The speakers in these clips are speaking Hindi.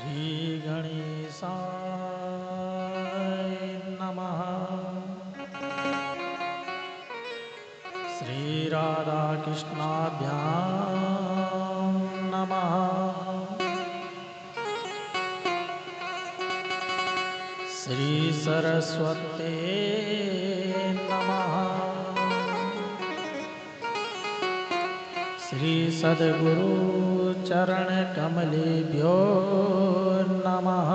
श्री गणेशाय नमः। श्री राधा कृष्णाभ्यां नमः। श्री सरस्वते नमः। श्री सद्गुरु चरण कमलेभ्यो नमः।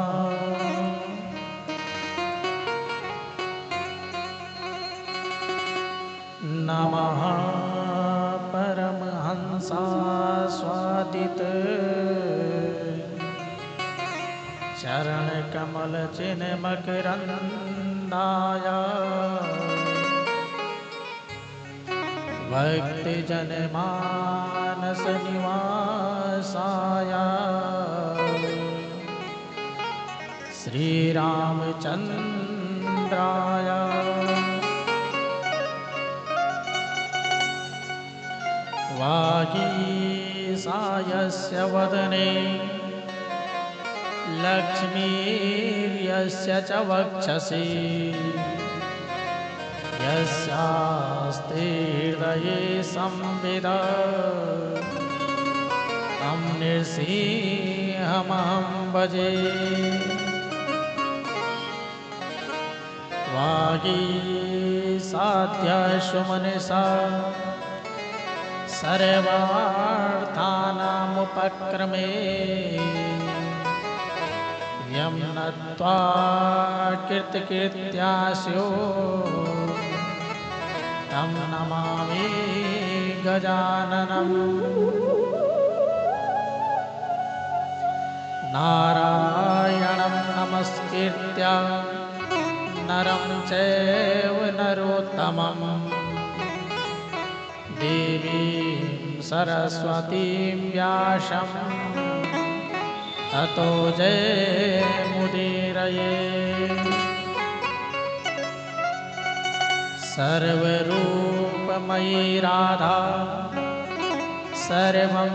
नमः परमहंसास्वादित चरण कमल चिन्ह मकरंदाय भक्ति जन मानस निवासाय श्री रामचंद्राय वागीसायस्य वदने लक्ष्मीर्यस्य च वक्षसि यस्यास्ते हृदये संविद तं नृसिंहमहं भजे। वागीसाध्यशुमनसा सर्वार्थानामुपक्रमे यं नत्वा कीर्तिकीर्त्यास्यो तं नमामि गजाननम्। नारायणं नमस्कृत्य नरं चैव नरोत्तमं देवीं सरस्वतीं व्यासं ततो जयमुदीरये। सर्वरूपमयी राधा सर्वं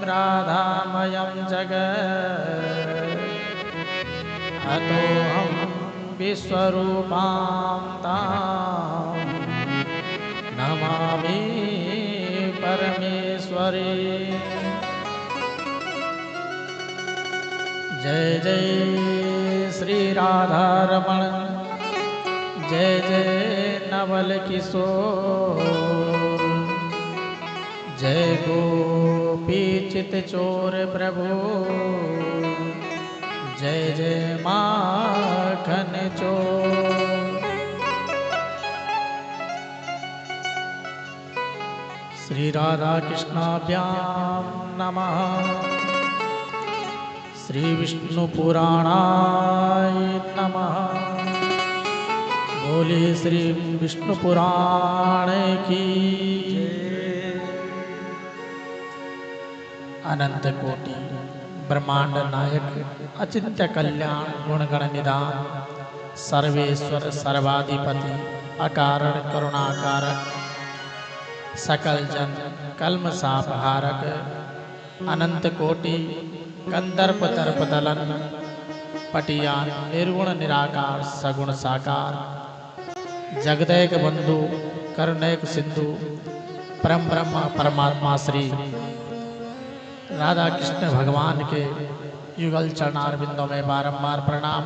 राधामयं जगत् अतोऽहं विश्वरूपां तां नमामि परमेश्वरी। जय जय श्री राधा रमण जय जय नवल किशोर जय गोपी चित चोर प्रभु जय जय माखन चोर। श्री राधा कृष्णाभ्यां नमः। श्री विष्णु पुराणाय नमः। बोले श्री विष्णु पुराण की। अनंत कोटि ब्रह्मांड नायक अचिंत्य कल्याण गुणगण निधान सर्वेश्वर सर्वाधिपति अकारण करुणाकारक सकल जन कल्म सापहारक अनंत कोटि कंदर्प दर्प दलन पटियान निर्गुण निराकार सगुण साकार जगदैक बंधु करुणैक सिंधु परम ब्रह्म परमात्मा श्री राधा कृष्ण भगवान के युगल चरणारविंदों में बारंबार प्रणाम।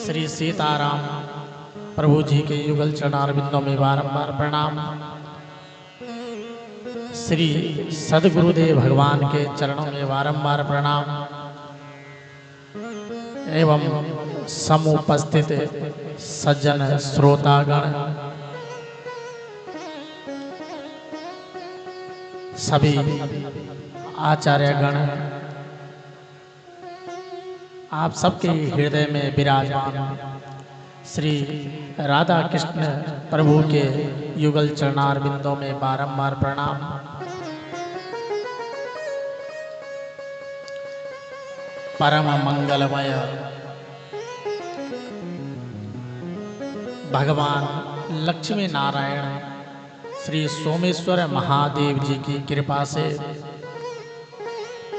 श्री सीताराम प्रभु जी के युगल चरणारविंदों में बारंबार प्रणाम। श्री सद्गुरुदेव भगवान के चरणों में बारंबार प्रणाम एवं समुपस्थित सज्जन श्रोतागण सभी आचार्यगण आप सबके हृदय में विराजमान श्री राधा कृष्ण प्रभु के युगल चरणारविंदों में बारंबार प्रणाम। परम मंगलमय भगवान लक्ष्मी नारायण श्री सोमेश्वर महादेव जी की कृपा से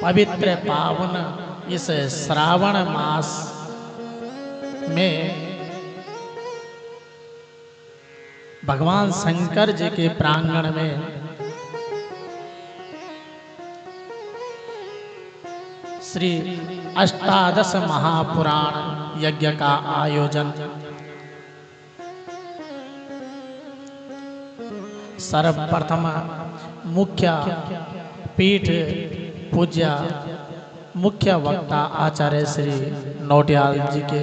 पवित्र पावन इस श्रावण मास में भगवान शंकर जी के प्रांगण में श्री अष्टादश महापुराण यज्ञ का आयोजन सर्वप्रथम मुख्य पीठ पूज्य मुख्य वक्ता आचार्य श्री नौटियाल जी के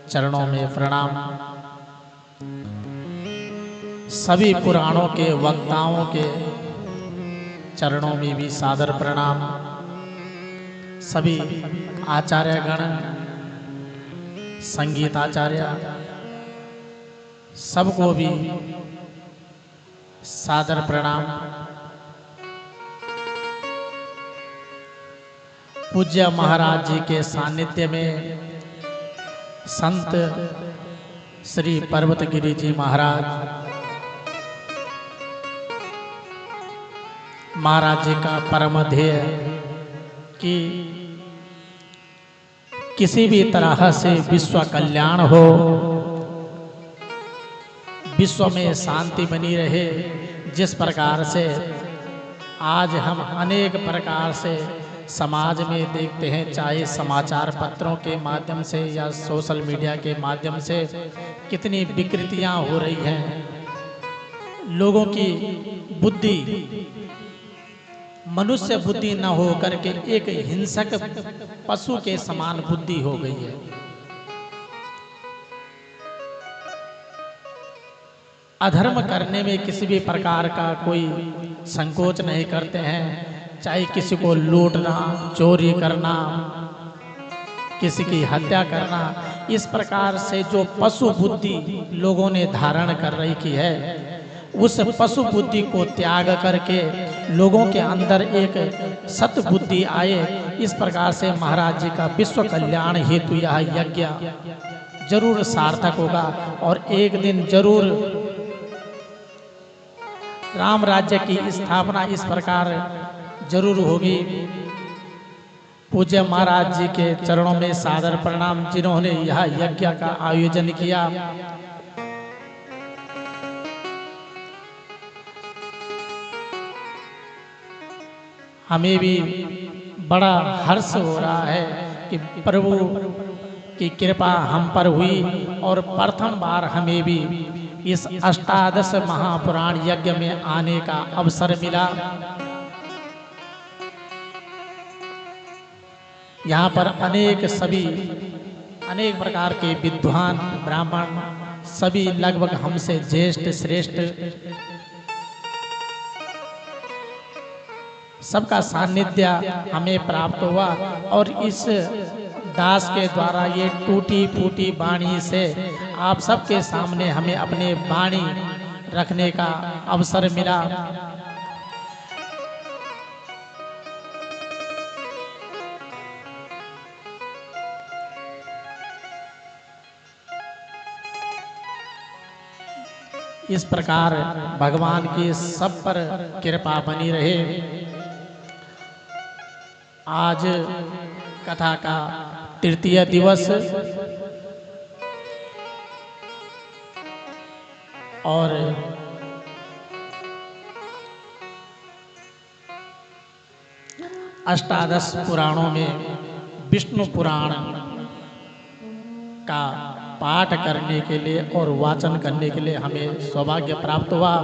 चरणों में प्रणाम। सभी पुराणों के वक्ताओं के चरणों में भी सादर प्रणाम। सभी आचार्यगण, संगीताचार्य, सबको भी सादर प्रणाम। पूज्य महाराज जी के सानिध्य में संत श्री पर्वतगिरी जी महाराज जी का परम ध्येय कि किसी भी तरह से विश्व कल्याण हो, विश्व में शांति बनी रहे। जिस प्रकार से आज हम अनेक प्रकार से समाज में देखते हैं, चाहे समाचार पत्रों के माध्यम से या सोशल मीडिया के माध्यम से कितनी विकृतियां हो रही हैं। लोगों की बुद्धि मनुष्य बुद्धि न हो करके एक हिंसक पशु के समान बुद्धि हो गई है। अधर्म करने में किसी भी प्रकार का कोई संकोच नहीं करते हैं, चाहे किसी को लूटना, चोरी करना, किसी की हत्या करना। इस प्रकार से जो पशु बुद्धि लोगों ने धारण कर रखी है, उस पशु बुद्धि को त्याग करके लोगों के अंदर एक सत बुद्धि आए। इस प्रकार से महाराज जी का विश्व कल्याण हेतु यह यज्ञ जरूर सार्थक होगा और एक दिन जरूर राम राज्य की स्थापना इस प्रकार जरूर होगी। पूज्य महाराज जी के चरणों में सादर प्रणाम, जिन्होंने यह यज्ञ का आयोजन किया। हमें भी बड़ा हर्ष हो रहा है कि प्रभु की कृपा हम पर हुई और प्रथम बार हमें भी इस अष्टादश महापुराण यज्ञ में आने का अवसर मिला। यहाँ पर अनेक प्रकार के विद्वान ब्राह्मण सभी लगभग हमसे ज्येष्ठ श्रेष्ठ सबका सानिध्य हमें प्राप्त हुआ और इस दास के द्वारा ये टूटी फूटी वाणी से आप सबके सामने हमें अपने वाणी रखने का अवसर मिला। इस प्रकार भगवान की सब पर कृपा बनी रहे। आज कथा का तृतीय दिवस और अष्टादश पुराणों में विष्णु पुराण का पाठ करने के लिए और वाचन करने के लिए हमें सौभाग्य प्राप्त हुआ।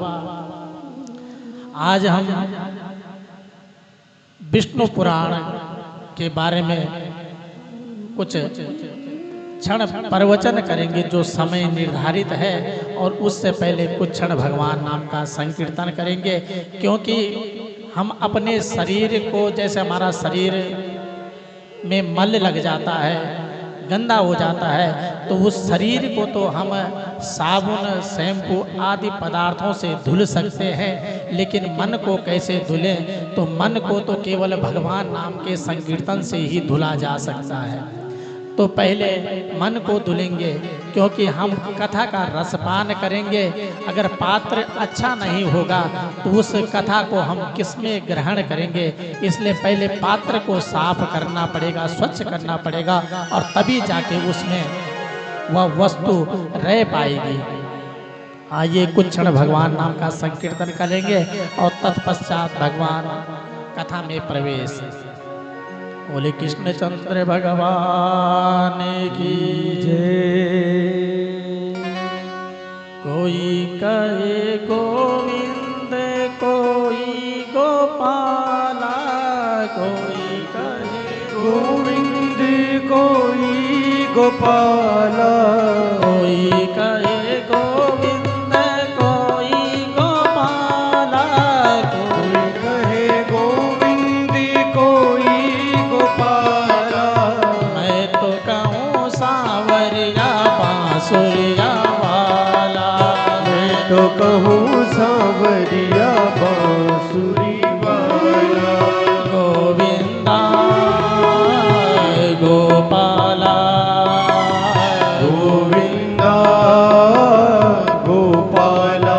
आज हम विष्णु पुराण के बारे में कुछ क्षण प्रवचन करेंगे, जो समय निर्धारित है, और उससे पहले कुछ क्षण भगवान नाम का संकीर्तन करेंगे। क्योंकि हम अपने शरीर को, जैसे हमारा शरीर में मल लग जाता है, गंदा हो जाता है, तो उस शरीर को तो हम साबुन, शैम्पू आदि पदार्थों से धुल सकते हैं, लेकिन मन को कैसे धुलें? तो मन को तो केवल भगवान नाम के संकीर्तन से ही धुला जा सकता है। तो पहले मन को धुलेंगे, क्योंकि हम कथा का रसपान करेंगे। अगर पात्र अच्छा नहीं होगा तो उस कथा को हम किसमें ग्रहण करेंगे। इसलिए पहले पात्र को साफ करना पड़ेगा, स्वच्छ करना पड़ेगा, और तभी जाके उसमें वह वस्तु रह पाएगी। आइए कुछ क्षण भगवान नाम का संकीर्तन करेंगे और तत्पश्चात भगवान कथा में प्रवेश। बोले कृष्णचंद्र भगवान की जय। कोई कहे गोविंद, कोई गोपाला, कोई कहे गोविंद, कोई गोपाला, कोई कहे गोविंद, कोई गोपाला, कोई कहे गोविंद, कोई गोपाला। मैं तो कहूँ सांवरिया बांसुरिया वाला, मैं तो कहूँ सांवरिया बांसुरी वाला। गोविंदा गोपाला, गोविंदा गोपाला।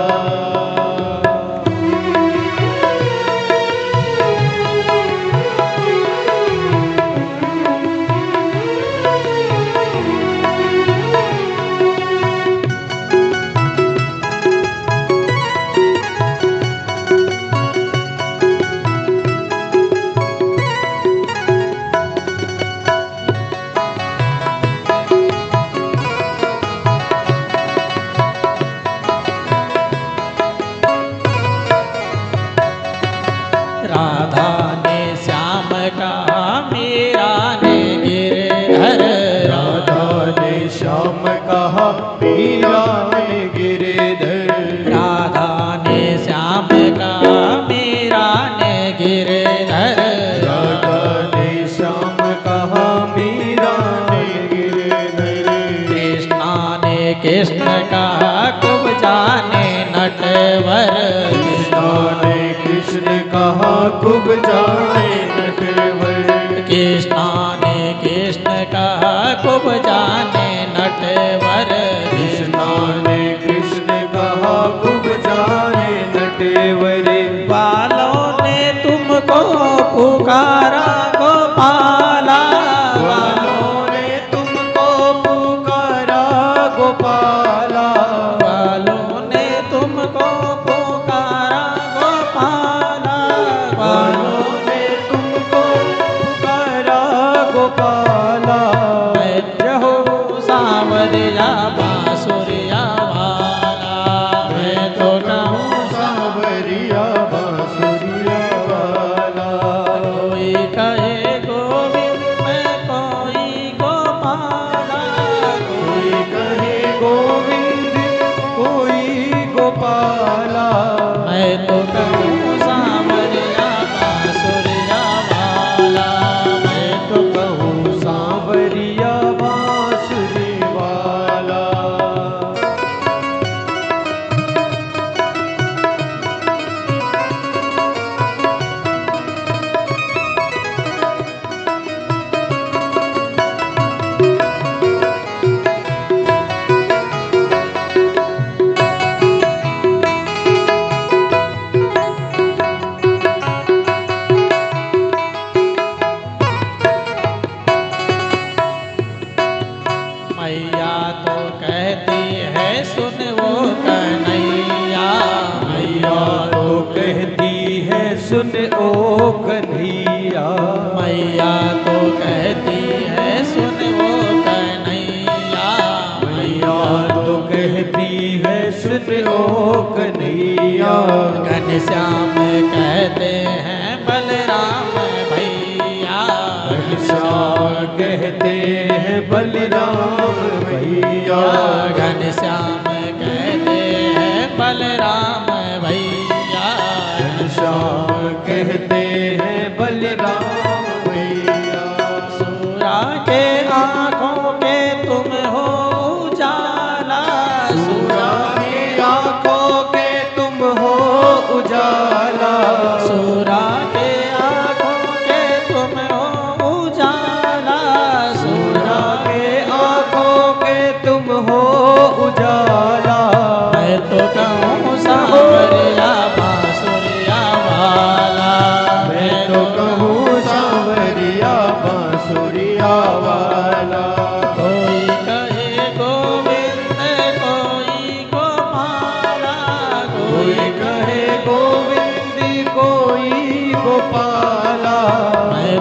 राधा ने श्याम कहा मीरा ने गिरधर, राधा ने श्याम कहा मीरा ने गिरधर। राधा ने श्याम कहा मीरा ने गिरधर, राधा ने श्याम कहा मीरा ने गिरधर। कृष्णा ने कृष्ण कहा खूब जाने नटवर, कृष्णा ने कृष्ण कहा खूब जाने नटवर। कृष्णा ने कृष्ण कहा खूब जाने नटवर, कृष्णा ने कृष्ण कहा खूब जाने नटवर। बालों ने तुमको पुकारा गोपाला, बालों ने तुमको पुकारा गोपाला। बालों ने तुमको पुकारा गोपाला, बालों ने तुमको पुकारा गोपाला। मैं रहो सांवरिया बांसुरिया वाला, मैं तो कहूँ सांवरिया बांसुरिया वाला। कोई कहे गोविंद, कोई गोपाला, कोई कहे गोविंद, कोई गोपाला। मैं तो कहूँ सांवरिया बांसुरिया वाला, मैं तो कहूँ सांवरिया बांसुरी वाला। मैया तो कहती है सुन वो कन्हैया, मैया तो कहती है सुन ओ कन्हैया। मैया तो कहती है सुन वो कन्हैया, मैया तो कहती है सुन ओ कन्हैया। घनश्याम कहते हैं बलराम भैया, घनश्याम कहते हैं बलराम भैया। घनश्याम कहते हैं बलराम भैया, घनश्याम कहते हैं बलराम भैया। सूरा के आँखों के तुम हो उजाला, सूरा की आँखों के तुम हो उजाला। सूरा के आँखों के तुम हो उजाला, सूरा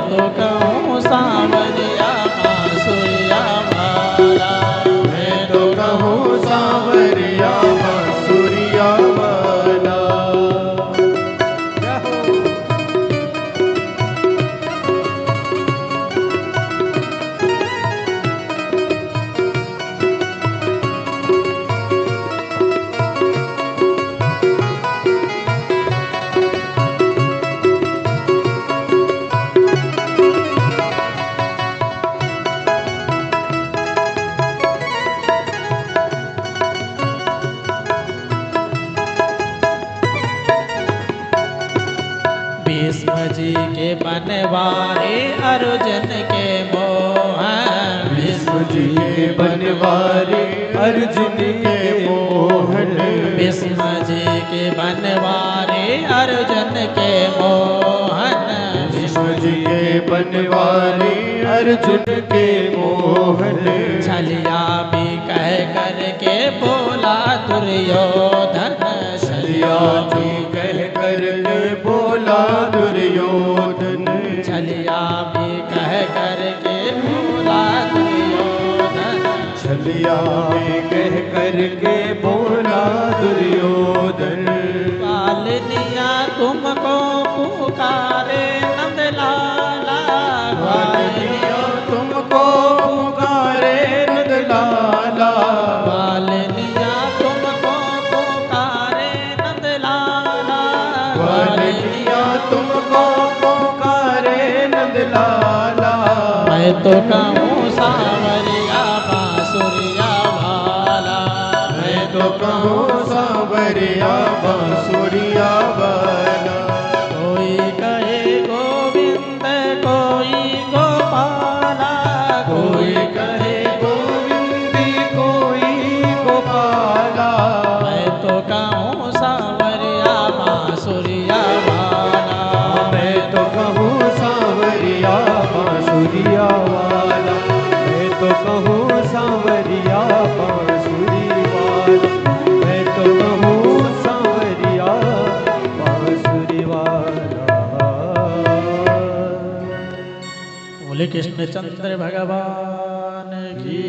तो कहूँ सांवरिया बांसुरिया वाला, मैं तो कहूँ सांवरिया बांसुरिया वाला। भीष्म जी के बनवाए अर्जुन के मोहन, भीष्म जी के बनवारे अर्जुन के मोहन, भीष्म जी के बनवारे अर्जुन के मोहन, भीष्म जी के बनवारे अर्जुन के मोहन, छलिया भी कह करके बोला दुर्योधन, छलिया जी कह कर के बोला दुर्योधन, छलिया भी कह करके बोला दुर्योधन, छलिया में कह कर के बोला दुर्योधन। बालनिया तुमको पुकारे नंदलाला, बालनिया तुमको पुकारे नंदलाला, बालनिया तुमको पुकारे नंदलाला, बालनिया तुमको पुकारे नंदलाला। मैं तो कहूँ सांवरिया बांसुरिया वाला, मैं तो कहूँ सांवरिया बांसुरिया वाला। कोई कहे गोविंद कोई गोपाला, कोई कहे गोविंद कोई गोपाला, मैं तो कहूँ सांवरिया बांसुरिया वाला, मैं तो कहूँ सांवरिया बांसुरिया वाला, मैं तो कहूँ सांवरिया बांसुरी वाला, मैं तो कहूँ सांवरिया बांसुरी वाला। बोले कृष्णचंद्र भगवान की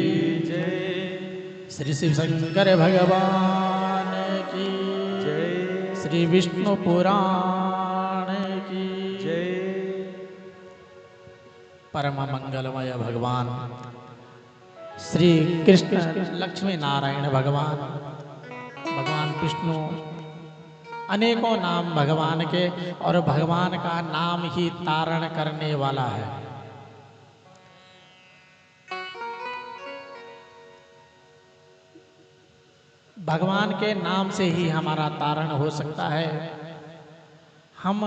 जय श्री शिव शंकर भगवान की जय श्री विष्णु पुराण की जय। परम मंगलमय भगवान श्री कृष्ण लक्ष्मी नारायण भगवान, भगवान विष्णु अनेकों नाम भगवान के, और भगवान का नाम ही तारण करने वाला है। भगवान के नाम से ही हमारा तारण हो सकता है। हम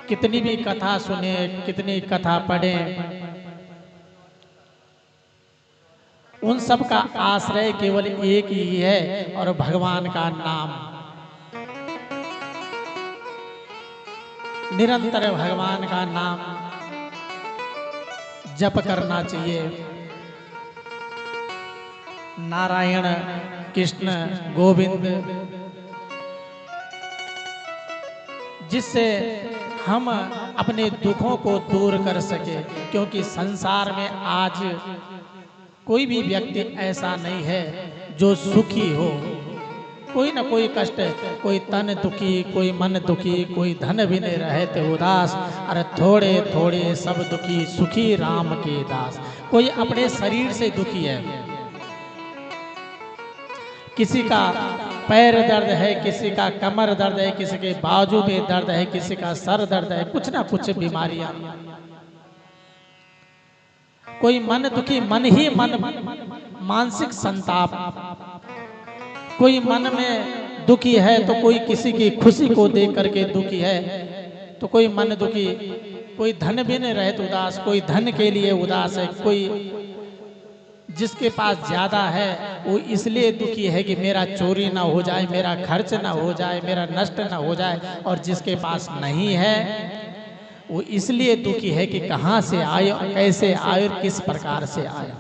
कितनी भी कथा सुने, कितनी कथा पढ़े, उन सब का आश्रय केवल एक ही है, और भगवान का नाम। निरंतर भगवान का नाम जप करना चाहिए। नारायण, कृष्ण, गोविंद, जिससे हम अपने दुखों को दूर कर सके, क्योंकि संसार में आज कोई भी व्यक्ति ऐसा नहीं है जो सुखी हो। कोई ना कोई कष्ट, कोई तन दुखी, कोई मन दुखी, कोई धन भी नहीं रहे तो उदास। अरे थोड़े थोड़े सब दुखी, सुखी राम के दास। कोई अपने शरीर से दुखी है, किसी का पैर दर्द है, किसी का कमर दर्द है, किसी के बाजू में दर्द है, किसी का सर दर्द है, कुछ ना कुछ बीमारियां। कोई मन दुखी, मन ही मन, मानसिक संताप। कोई मन में दुखी है तो कोई किसी की खुशी को देख करके दुखी है, तो कोई मन दुखी। कोई धन भी नहीं रहे तो उदास, कोई धन के लिए उदास है। कोई जिसके पास ज्यादा है वो इसलिए दुखी है कि मेरा चोरी ना हो जाए, मेरा खर्च ना हो जाए, मेरा नष्ट ना हो जाए। और जिसके पास नहीं है वो इसलिए दुखी है कि कहां से आए, कैसे आए और किस प्रकार से आए।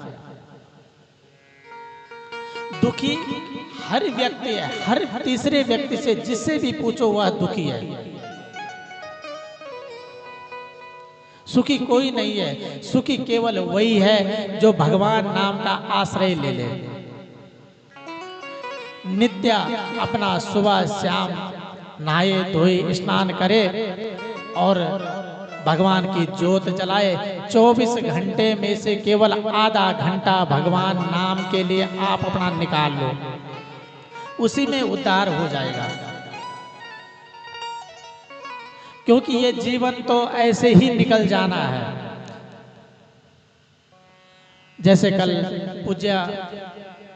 दुखी हर व्यक्ति है, हर तीसरे व्यक्ति से जिससे भी पूछो वह दुखी है। सुखी कोई नहीं है, सुखी केवल वही है जो भगवान नाम का आश्रय ले ले। नित्य अपना सुबह शाम नहाए धोए स्नान करे और भगवान की ज्योत जलाए। 24 घंटे में से केवल आधा घंटा भगवान नाम के लिए आप अपना निकाल लो, उसी में उद्धार हो जाएगा। क्योंकि ये जीवन तो ऐसे ही निकल जाना है। जैसे कल पूज्य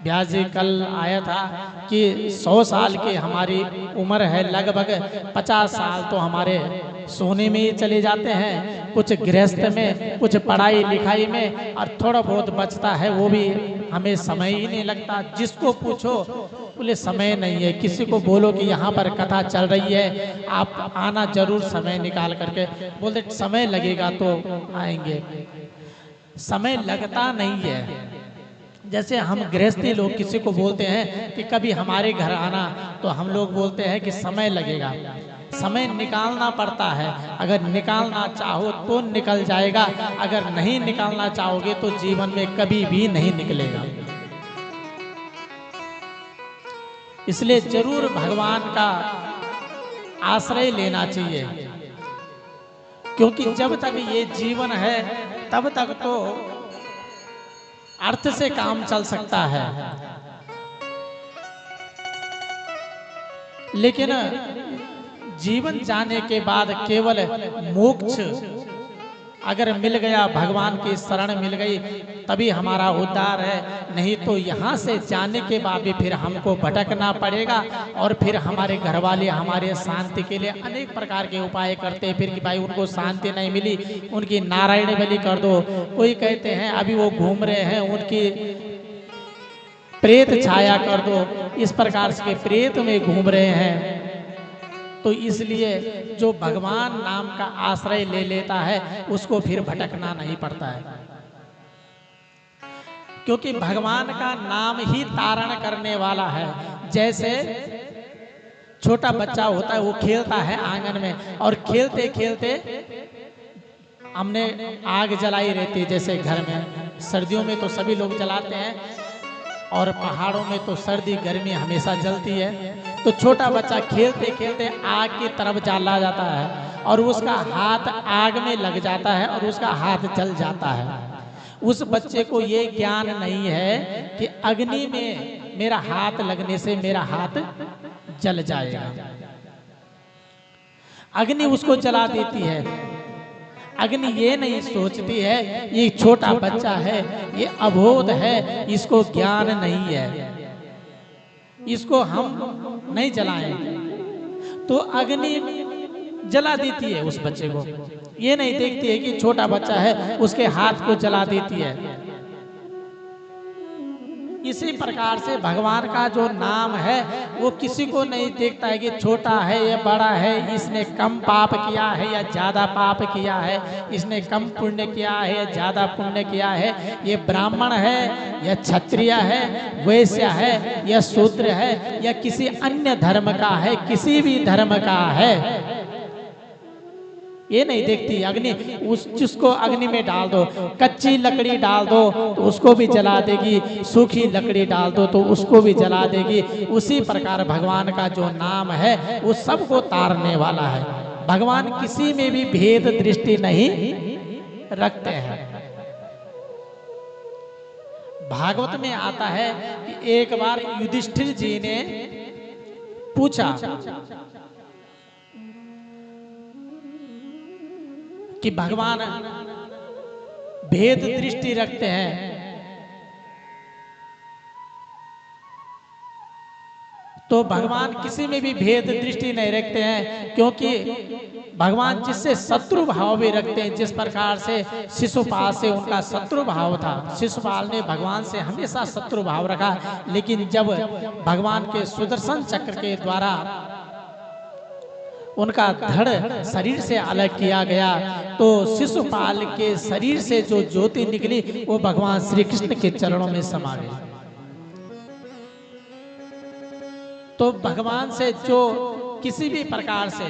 व्यास जी कल आया था कि 100 साल की हमारी उम्र है, लगभग 50 साल तो हमारे सोने में ही चले जाते हैं, कुछ गृहस्थ में, कुछ पढ़ाई लिखाई में, और थोड़ा बहुत बचता है वो भी हमें समय ही नहीं लगता। जिसको पूछो बोले समय नहीं है। किसी को बोलो कि यहाँ पर कथा चल रही है, आप आना जरूर समय निकाल करके, बोलते समय लगेगा तो आएंगे। समय लगता नहीं है। जैसे हम गृहस्थी लोग किसी को बोलते हैं कि कभी हमारे घर आना, तो हम लोग बोलते हैं कि समय लगेगा। समय निकालना पड़ता है। अगर निकालना चाहो तो निकल जाएगा, अगर नहीं निकालना चाहोगे तो जीवन में कभी भी नहीं निकलेगा। इसलिए जरूर भगवान का आश्रय लेना चाहिए, क्योंकि जब तक ये जीवन है तब तक तो अर्थ से काम चल सकता है, लेकिन जीवन जाने के बाद केवल मोक्ष अगर मिल गया, भगवान की शरण मिल गई, तभी हमारा उद्धार है। नहीं तो यहाँ से जाने के बाद भी फिर हमको भटकना पड़ेगा, और फिर हमारे घर वाले हमारे शांति के लिए अनेक प्रकार के उपाय करते हैं। फिर कि भाई उनको शांति नहीं मिली, उनकी नारायण बलि कर दो। कोई कहते हैं अभी वो घूम रहे हैं, उनकी प्रेत छाया कर दो। इस प्रकार से प्रेत में घूम रहे हैं। तो इसलिए जो भगवान नाम का आश्रय ले लेता है उसको फिर भटकना नहीं पड़ता है, क्योंकि भगवान का नाम ही तारण करने वाला है। जैसे छोटा बच्चा होता है, वो खेलता है आंगन में, और खेलते खेलते हमने आग जलाई रहती है। जैसे घर में सर्दियों में तो सभी लोग जलाते हैं, और पहाड़ों में तो सर्दी गर्मी हमेशा जलती है। तो छोटा बच्चा खेलते खेलते आग की तरफ चला जाता है, और उसका हाथ आग में लग जाता है, और उसका हाथ जल जाता है। उस बच्चे को ये ज्ञान नहीं है कि अग्नि में मेरा हाथ लगने से मेरा हाथ जल जाएगा। अग्नि उसको जला देती है। अग्नि ये नहीं सोचती है ये छोटा बच्चा है, ये अबोध है, इसको ज्ञान नहीं है, इसको हम नहीं जलाएंगे। तो अग्नि जला देती है उस बच्चे को। ये नहीं देखती है कि छोटा बच्चा है, उसके हाथ को जला देती है। इसी प्रकार से भगवान का जो नाम है वो किसी को नहीं देखता है कि छोटा है या बड़ा है, इसने कम पाप किया है या ज्यादा पाप किया है, इसने कम पुण्य किया है या ज्यादा पुण्य किया है, ये ब्राह्मण है या क्षत्रिय है, वैश्य है या शूद्र है, या किसी अन्य धर्म का है, किसी भी धर्म का है, ये नहीं देखती। अग्नि जिसको अग्नि में डाल दो, कच्ची लकड़ी डाल दो तो उसको भी जला देगी, सूखी लकड़ी डाल दो तो उसको भी जला देगी। उसी प्रकार भगवान का जो नाम है वो सबको तारने वाला है। भगवान किसी में भी भेद दृष्टि नहीं रखते हैं। भागवत में आता है कि एक बार युधिष्ठिर जी ने पूछा कि भगवान भेद दृष्टि रखते हैं, तो भगवान किसी में भी भेद दृष्टि नहीं रखते हैं, क्योंकि भगवान जिससे शत्रु भाव भी रखते हैं। जिस प्रकार से शिशुपाल से उनका शत्रु भाव था, शिशुपाल ने भगवान से हमेशा शत्रु भाव रखा, लेकिन जब भगवान के सुदर्शन चक्र के द्वारा उनका धड़ शरीर से अलग किया गया तो शिशुपाल के शरीर से जो ज्योति निकली वो भगवान श्री कृष्ण के चरणों में समा गई। तो भगवान से जो किसी भी प्रकार से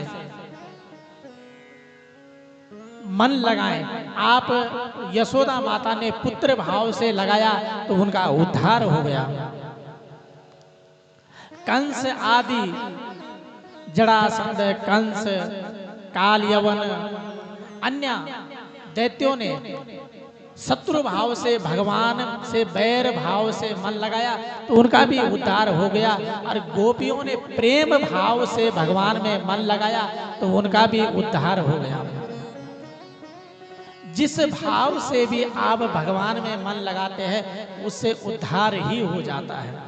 मन लगाएं। आप यशोदा माता ने पुत्र भाव से लगाया तो उनका उद्धार हो गया। कंस आदि जरासंध, कंस, काल यवन, अन्य दैत्यों ने शत्रु भाव से भगवान से बैर भाव से मन लगाया तो उनका भी उद्धार हो गया। और गोपियों ने प्रेम भाव से भगवान में मन लगाया तो उनका भी उद्धार हो गया। जिस भाव से भी आप भगवान में मन लगाते हैं उससे उद्धार ही हो जाता है।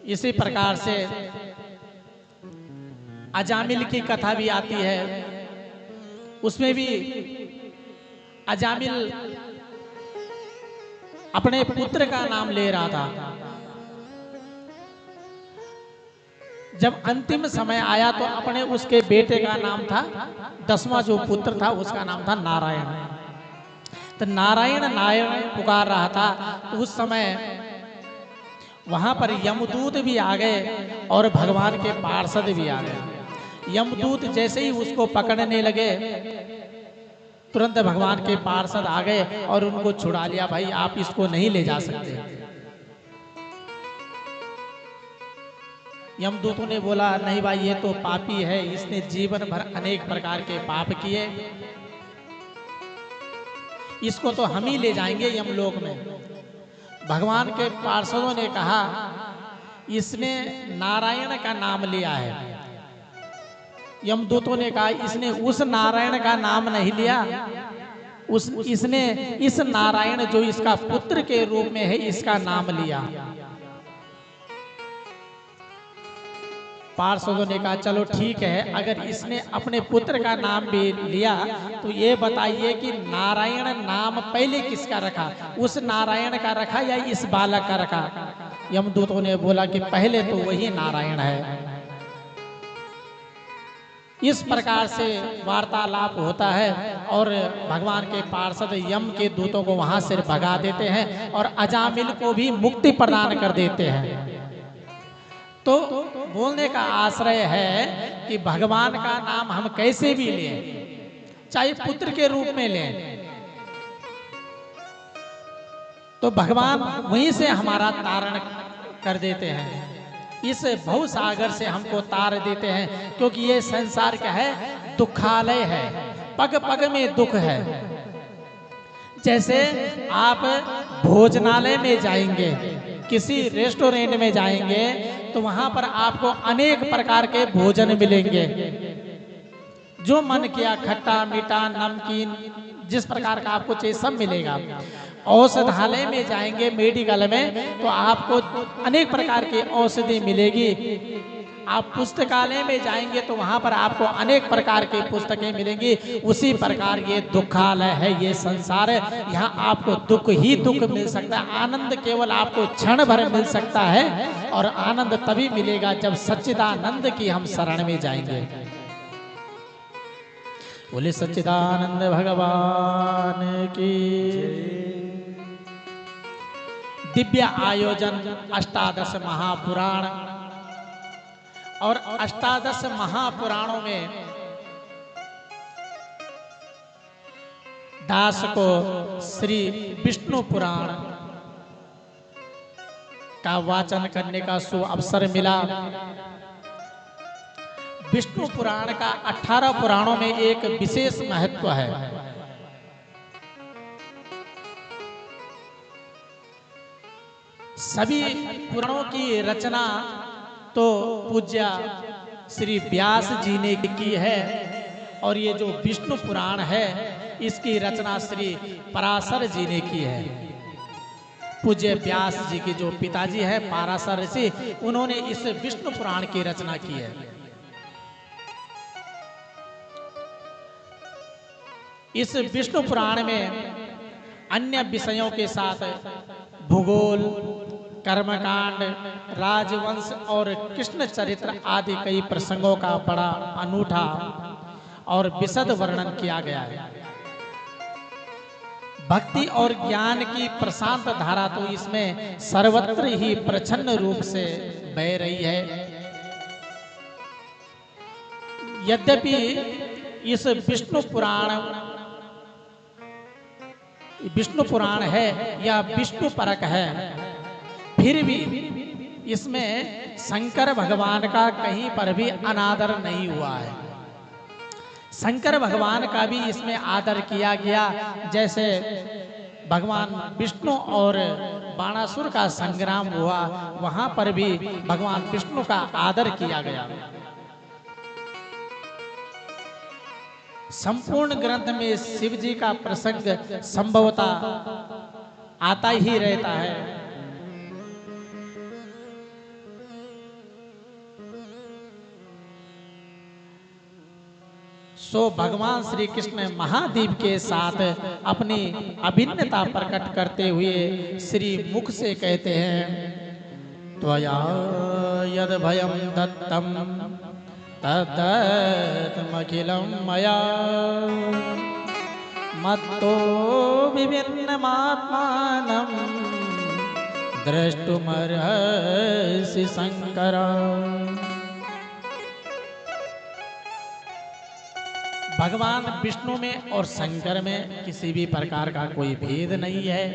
इसी प्रकार से अजामिल की कथा भी आती है। उसमें भी अजामिल अपने पुत्र का नाम ले रहा था। जब अंतिम समय आया तो अपने उसके बेटे का नाम था, 10वां जो पुत्र था उसका नाम था नारायण। तो नारायण नारायण पुकार रहा था। तो उस समय वहां पर यमदूत भी आ गए और भगवान के पार्षद भी आ गए। यमदूत जैसे ही उसको पकड़ने लगे तुरंत भगवान के पार्षद आ गए और उनको छुड़ा लिया। भाई आप इसको नहीं ले जा सकते। यमदूतों ने बोला नहीं भाई ये तो पापी है, इसने जीवन भर अनेक प्रकार के पाप किए, इसको तो हम ही ले जाएंगे यमलोक में। भगवान के पार्षदों ने कहा इसने नारायण का नाम लिया है। यमदूतों ने कहा इसने उस नारायण का नाम नहीं लिया, इसने इस नारायण जो इसका पुत्र के रूप में है इसका नाम लिया। पार्षदों ने कहा चलो ठीक है, अगर इसने अपने पुत्र का नाम भी लिया तो ये बताइए कि नारायण नाम पहले किसका रखा, उस नारायण का रखा या इस बालक का रखा। यमदूतों ने बोला कि पहले तो वही नारायण है। इस प्रकार से वार्तालाप होता है और भगवान के पार्षद यम के दूतों को वहां से भगा देते हैं और अजामिल को भी मुक्ति प्रदान कर देते हैं। तो बोलने का आश्रय है कि भगवान का नाम हम कैसे भी लें, चाहे पुत्र के रूप में लें, तो भगवान वहीं से हमारा तारण कर देते हैं। इस भव सागर से हमको तार देते हैं, क्योंकि ये संसार क्या है, दुखालय है, पग पग में दुख है। जैसे आप भोजनालय में जाएंगे, किसी रेस्टोरेंट में जाएंगे तो वहां पर आपको अनेक प्रकार के भोजन मिलेंगे। जो मन किया खट्टा मीठा नमकीन जिस प्रकार का आपको चाहिए सब मिलेगा। औषधालय में जाएंगे मेडिकल में तो आपको अनेक प्रकार की औषधि मिलेगी। आप पुस्तकालय में जाएंगे तो वहां पर आपको अनेक प्रकार की पुस्तकें मिलेंगी। उसी प्रकार ये दुखालय है, ये संसार है। यहाँ आपको दुख ही दुख मिल सकता है, आनंद केवल आपको क्षण भर मिल सकता है। और आनंद तभी मिलेगा जब सच्चिदानंद की हम शरण में जाएंगे। बोले सच्चिदानंद भगवान की। दिव्य आयोजन अष्टादश महापुराण, और अष्टादश महापुराणों में दास को श्री विष्णु पुराण का वाचन करने का सुअवसर मिला। विष्णु पुराण का 18 पुराणों में एक विशेष महत्व है। सभी पुराणों की रचना तो पूज्य श्री व्यास जी ने की है, और ये जो विष्णु पुराण है इसकी रचना श्री पराशर जी ने की है। पूज्य व्यास जी के जो पिताजी है पराशर ऋषि, उन्होंने इस विष्णु पुराण की रचना की है। इस विष्णु पुराण में अन्य विषयों के साथ भूगोल, कर्मकांड, राजवंश और कृष्ण चरित्र आदि कई प्रसंगों का बड़ा अनूठा और विशद वर्णन किया गया है। भक्ति और ज्ञान की प्रशांत धारा तो इसमें सर्वत्र ही प्रच्छन्न रूप से बह रही है। यद्यपि इस विष्णु पुराण है या विष्णु परक है, फिर भी इसमें शंकर भगवान का कहीं पर भी अनादर नहीं हुआ है। शंकर भगवान का भी इसमें आदर किया गया। जैसे भगवान विष्णु और बाणासुर का संग्राम हुआ, वहां पर भी भगवान विष्णु का आदर किया गया। संपूर्ण ग्रंथ में शिव जी का प्रसंग संभवतः आता ही रहता है। सो भगवान श्री कृष्ण महादेव के साथ अपनी अभिन्नता प्रकट करते हुए श्री मुख से कहते हैं, त्वया यद भयम दत्तम तदत्तमखिलं मया मत्तो विभिन्नमात्मानं द्रष्टुमर्हसि शंकर। भगवान विष्णु में और शंकर में किसी भी प्रकार का कोई भेद नहीं है,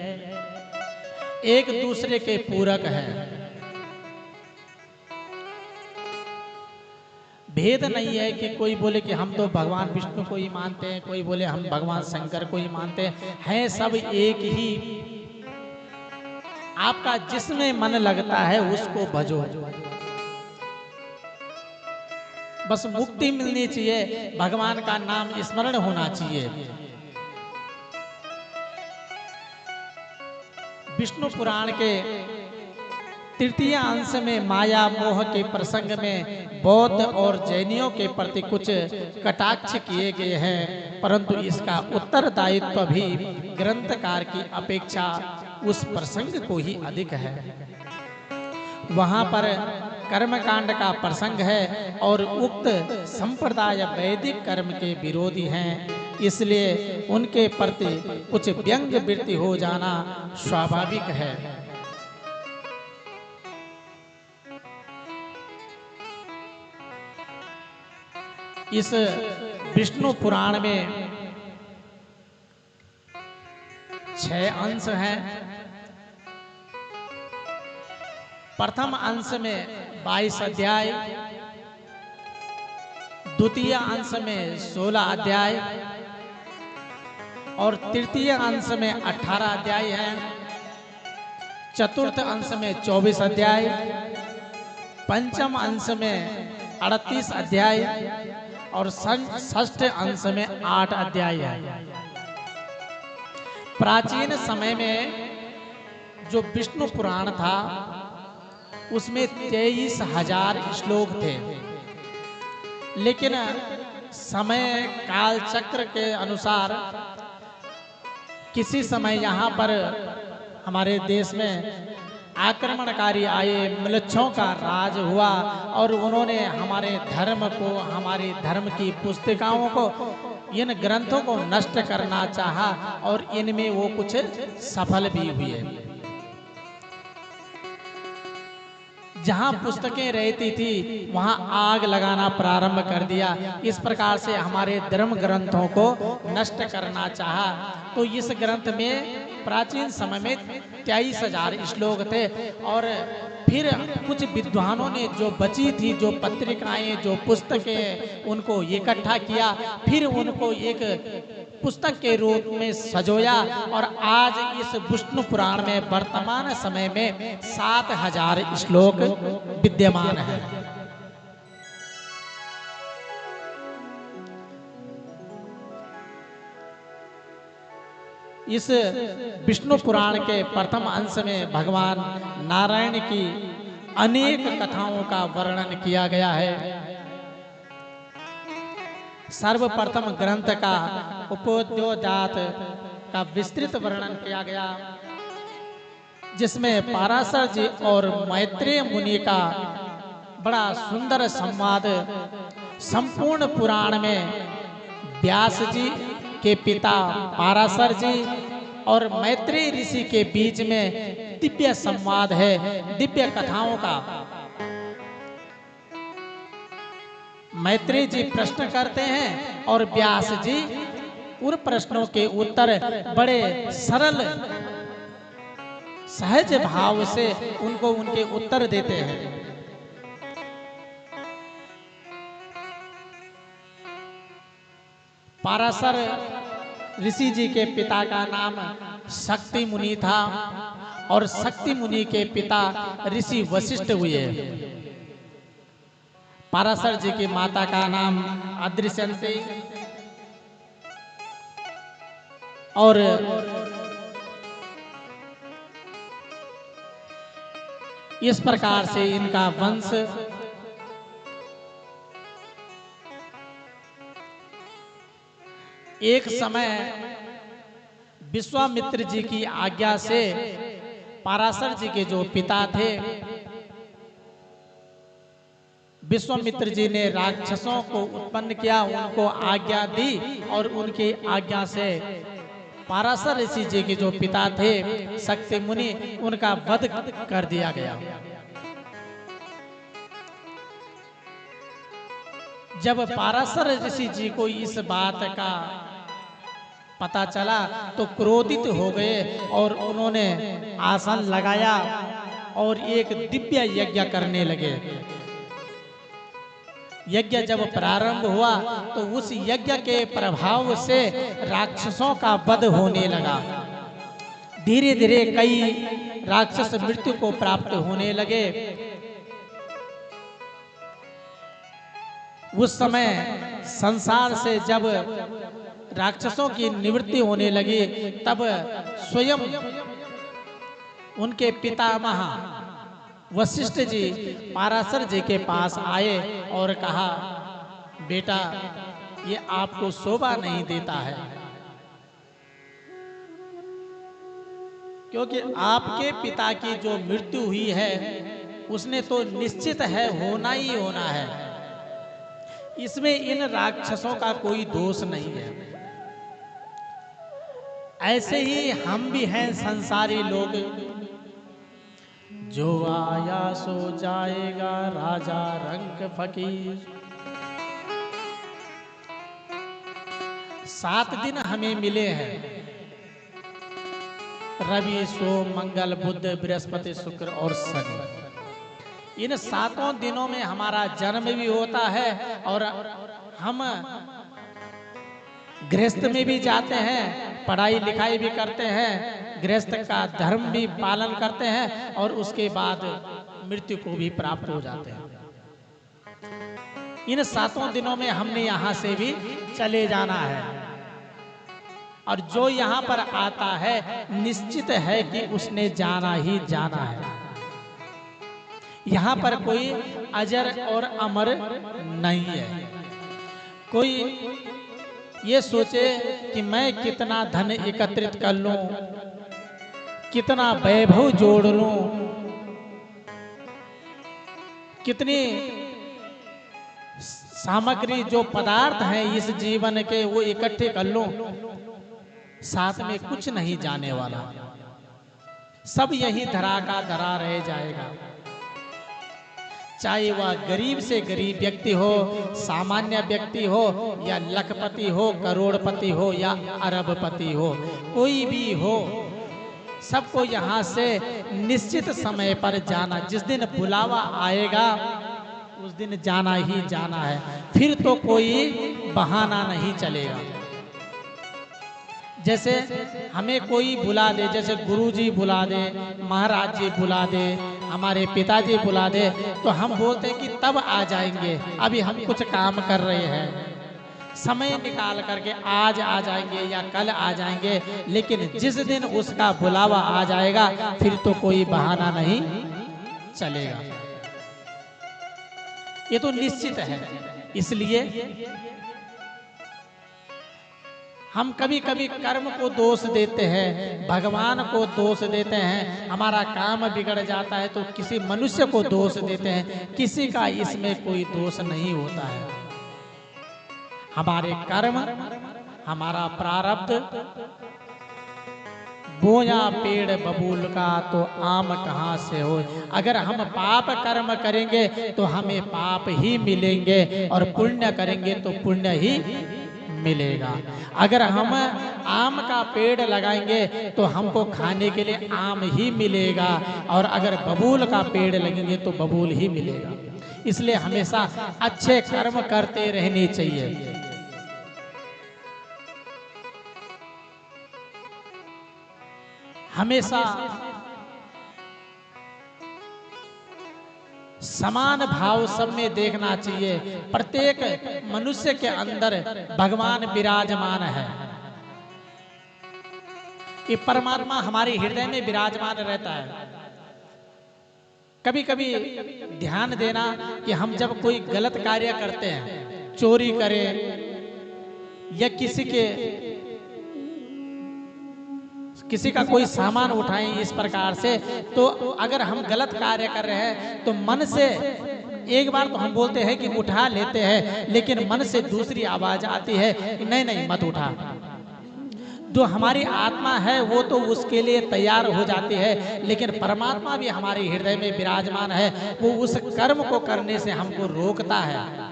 एक दूसरे के पूरक है। भेद नहीं है कि कोई बोले कि हम तो भगवान विष्णु को ही मानते हैं, कोई बोले हम भगवान शंकर को ही मानते हैं, सब एक ही। आपका जिसमें मन लगता है उसको भजो, बस मुक्ति मिलनी चाहिए, भगवान का नाम स्मरण होना चाहिए। विष्णु पुराण के तृतीय अंश में माया मोह के प्रसंग में बौद्ध और जैनियों के प्रति कुछ कटाक्ष किए गए हैं, परंतु इसका उत्तरदायित्व भी ग्रंथकार की अपेक्षा उस प्रसंग को ही अधिक है। वहां पर कर्मकांड का प्रसंग है और उक्त संप्रदाय वैदिक कर्म के विरोधी हैं, इसलिए उनके प्रति कुछ व्यंग्य वृत्ति हो जाना स्वाभाविक है। इस विष्णु पुराण में 6 अंश हैं। प्रथम अंश में 22 अध्याय, द्वितीय अंश में 16 अध्याय और तृतीय अंश में 18 अध्याय हैं। चतुर्थ अंश में 24 अध्याय, पंचम अंश में 38 अध्याय और षष्ठ अंश में 8 अध्याय है। प्राचीन समय में जो विष्णु पुराण था उसमें 23,000 श्लोक थे, लेकिन समय काल चक्र के अनुसार किसी समय यहाँ पर हमारे देश में आक्रमणकारी आए, म्लेच्छों का राज हुआ और उन्होंने हमारे धर्म को, हमारे धर्म की पुस्तिकाओं को, इन ग्रंथों को नष्ट करना चाहा और इनमें वो कुछ सफल भी हुए। जहां पुस्तकें रहती थी वहां आग लगाना प्रारंभ कर दिया। इस प्रकार से हमारे धर्म ग्रंथों को नष्ट करना चाहा। तो इस ग्रंथ में प्राचीन समय में 23,000 श्लोक थे और फिर कुछ विद्वानों ने जो बची थी, जो पत्रिकाएं, जो पुस्तकें, उनको इकट्ठा किया, फिर उनको एक पुस्तक के रूप में सजोया और आज इस विष्णु पुराण में वर्तमान समय में 7,000 श्लोक विद्यमान है। इस विष्णु पुराण के प्रथम अंश में भगवान नारायण की अनेक कथाओं का वर्णन किया गया है। सर्वप्रथम ग्रंथ का उपोद्योजात का विस्तृत वर्णन किया गया, जिसमें पाराशर जी और मैत्रेय मुनि का बड़ा सुंदर संवाद संपूर्ण पुराण में व्यास जी के पिता पाराशर जी और मैत्रेय ऋषि के बीच में दिव्य संवाद है, दिव्य कथाओं का। मैत्रेय जी प्रश्न करते हैं और व्यास जी उन प्रश्नों के उत्तर बड़े सरल सहज भाव से उनको उनके उत्तर देते हैं। पाराशर ऋषि जी के पिता का नाम शक्ति मुनि था और शक्ति मुनि के पिता ऋषि वशिष्ठ हुए। पाराशर जी की माता का नाम अदृश्यंती और इस प्रकार से इनका वंश एक समय विश्वामित्र जी की आज्ञा से पाराशर जी के जो पिता थे, विश्वामित्र जी ने राक्षसों को उत्पन्न किया, उनको आज्ञा दी और उनकी आज्ञा से पाराशर ऋषि जी के जो पिता थे शक्ति मुनि, उनका वध कर दिया गया। जब पाराशर ऋषि जी को इस बात का पता चला तो क्रोधित हो गए और उन्होंने आसन लगाया और एक दिव्य यज्ञ करने लगे। यज्ञ जब प्रारंभ हुआ तो उस यज्ञ के प्रभाव से राक्षसों का वध होने लगा। धीरे धीरे कई राक्षस मृत्यु को प्राप्त होने लगे। उस समय संसार से जब राक्षसों की निवृत्ति होने लगी तब स्वयं उनके पितामह वशिष्ठ जी पाराशर जी के पास आए और कहा, बेटा ये आपको शोभा नहीं देता है, क्योंकि आपके पिता की जो मृत्यु हुई है उसने तो निश्चित है होना ही होना है, इसमें इन राक्षसों का कोई दोष नहीं है। ऐसे ही हम भी हैं संसारी लोग, जो आया सो जाएगा राजा रंक फकीर। 7 दिन हमें मिले हैं, रवि सोम मंगल बुध बृहस्पति शुक्र और शनि। इन 7 दिनों में हमारा जन्म भी होता है और हम गृहस्थ में भी जाते हैं, पढ़ाई लिखाई भी करते हैं, गृहस्थ का धर्म भी पालन करते हैं और उसके बाद मृत्यु को भी प्राप्त हो जाते हैं। इन 7 दिनों में हमने यहाँ से भी चले जाना है और जो यहाँ पर आता है निश्चित है कि उसने जाना ही जाना है। यहाँ पर कोई अजर और अमर नहीं है। कोई ये सोचे कि मैं कितना धन एकत्रित कर लूं, कितना वैभव जोड़ लूं, कितनी सामग्री जो पदार्थ हैं इस जीवन के वो इकट्ठे कर लूं, साथ में कुछ नहीं जाने वाला, सब यही धरा का धरा रह जाएगा। चाहे वह गरीब से गरीब व्यक्ति हो, सामान्य व्यक्ति हो या लखपति हो, करोड़पति हो या अरबपति हो, कोई भी हो, सबको यहाँ से निश्चित समय पर जाना, जिस दिन बुलावा आएगा उस दिन जाना ही जाना है, फिर तो कोई बहाना नहीं चलेगा। जैसे हमें कोई बुला दे, जैसे गुरुजी बुला दे, महाराज जी बुला दे, हमारे पिताजी बुला दे, तो हम बोलते हैं कि तब आ जाएंगे, अभी हम कुछ काम कर रहे हैं, समय निकाल करके आज आ जाएंगे या कल आ जाएंगे। लेकिन जिस दिन उसका बुलावा आ जाएगा फिर तो कोई बहाना नहीं चलेगा, ये तो निश्चित है। इसलिए हम कभी कभी कर्म को दोष देते हैं, भगवान को दोष देते हैं, हमारा काम बिगड़ जाता है तो किसी मनुष्य को दोष देते हैं, किसी का इसमें कोई दोष नहीं होता है। हमारे कर्म, हमारा प्रारब्ध बोया पेड़ बबूल का तो आम कहाँ से हो। अगर हम पाप कर्म करेंगे तो हमें पाप ही मिलेंगे और पुण्य करेंगे तो पुण्य ही मिलेगा। अगर हम आम का पेड़ लगाएंगे तो हमको खाने के लिए आम ही मिलेगा और अगर बबूल का पेड़ लगेंगे तो बबूल ही मिलेगा। इसलिए हमेशा अच्छे कर्म करते रहने चाहिए। हमेशा समान भाव सब में देखना चाहिए। प्रत्येक मनुष्य के अंदर भगवान विराजमान है। ये परमात्मा हमारे हृदय में विराजमान रहता है। कभी कभी ध्यान देना कि हम जब कोई गलत कार्य करते हैं, चोरी करें या किसी का कोई सामान उठाएं इस प्रकार से, तो अगर हम गलत कार्य कर रहे हैं तो मन से एक बार तो हम बोलते हैं कि उठा लेते हैं, लेकिन मन से दूसरी आवाज आती है कि नहीं नहीं मत उठा। जो हमारी आत्मा है वो तो उसके लिए तैयार हो जाती है, लेकिन परमात्मा भी हमारे हृदय में विराजमान है। वो उस कर्म को करने से हमको रोकता है।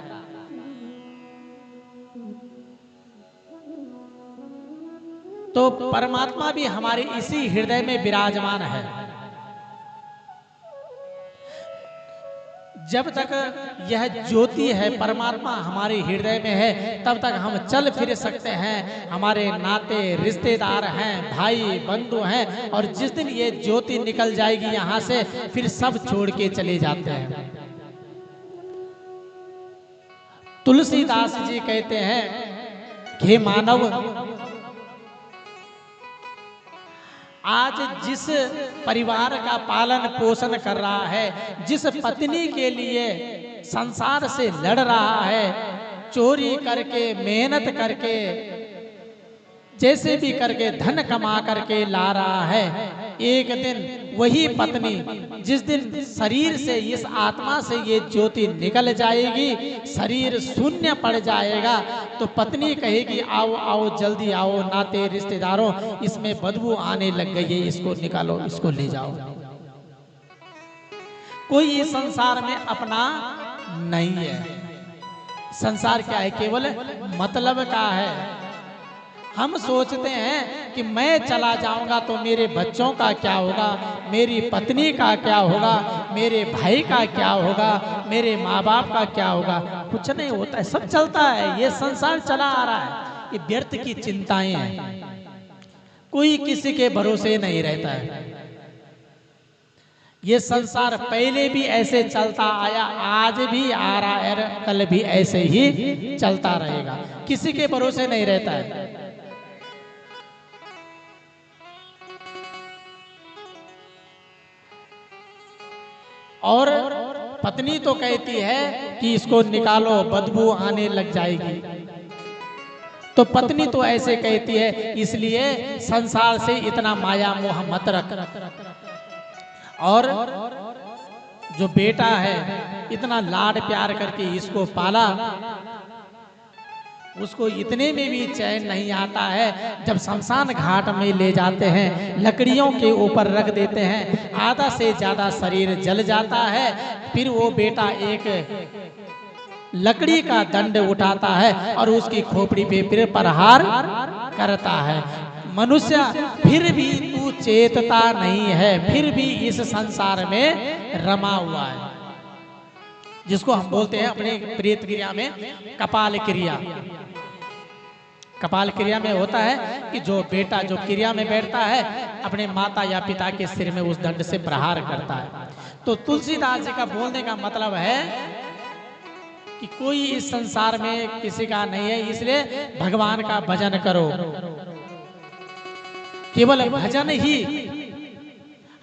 तो परमात्मा भी हमारे इसी हृदय में विराजमान है। जब तक यह ज्योति है, परमात्मा हमारे हृदय में है, तब तक हम चल फिर सकते हैं। हमारे नाते रिश्तेदार हैं, भाई बंधु हैं, और जिस दिन ये ज्योति निकल जाएगी यहाँ से, फिर सब छोड़ के चले जाते हैं। तुलसीदास जी कहते हैं कि मानव, आज जिस परिवार का पालन पोषण कर रहा है, जिस पत्नी के लिए संसार से लड़ रहा है, चोरी करके मेहनत करके जैसे भी करके धन कमा करके ला रहा है, एक दिन वही पत्नी जिस दिन शरीर से, इस आत्मा से ये ज्योति निकल जाएगी, शरीर शून्य पड़ जाएगा, तो पत्नी कहेगी आओ आओ जल्दी आओ नाते रिश्तेदारों, इसमें बदबू आने लग गई है, इसको निकालो, इसको ले जाओ। कोई इस संसार में अपना नहीं है। संसार क्या है? केवल मतलब का है। हम सोचते हैं कि मैं चला जाऊंगा तो मेरे बच्चों का क्या होगा, मेरी पत्नी का क्या होगा, मेरे भाई का क्या होगा, मेरे माँ बाप का क्या होगा। कुछ नहीं होता है, सब चलता है, ये संसार चला आ रहा है। ये व्यर्थ की चिंताएं हैं, कोई किसी के भरोसे नहीं रहता है। ये संसार पहले भी ऐसे चलता आया, आज भी आ रहा है, कल भी ऐसे ही चलता रहेगा, किसी के भरोसे नहीं रहता है। और पत्नी तो कहती है कि इसको निकालो, बदबू आने लग जाएगी। तो पत्नी तो ऐसे कहती है, इसलिए संसार से इतना माया मोह मत रख। और जो बेटा है, इतना लाड प्यार करके इसको पाला, उसको इतने में भी चैन नहीं आता है। जब शमशान घाट में ले जाते हैं, लकड़ियों के ऊपर रख देते हैं, आधा से ज्यादा शरीर जल जाता है, फिर वो बेटा एक लकड़ी का दंड उठाता है और उसकी खोपड़ी पे फिर प्रहार करता है। मनुष्य फिर भी तू चेतता नहीं है, फिर भी इस संसार में रमा हुआ है, जिसको हम बोलते हैं अपने प्रेत क्रिया में कपाल क्रिया। कपाल क्रिया में होता है कि जो बेटा जो क्रिया में बैठता है, अपने माता या पिता के सिर में उस दंड से प्रहार करता है। तो तुलसीदास जी का बोलने का मतलब है कि कोई इस संसार में किसी का नहीं है, इसलिए भगवान का भजन करो। केवल भजन ही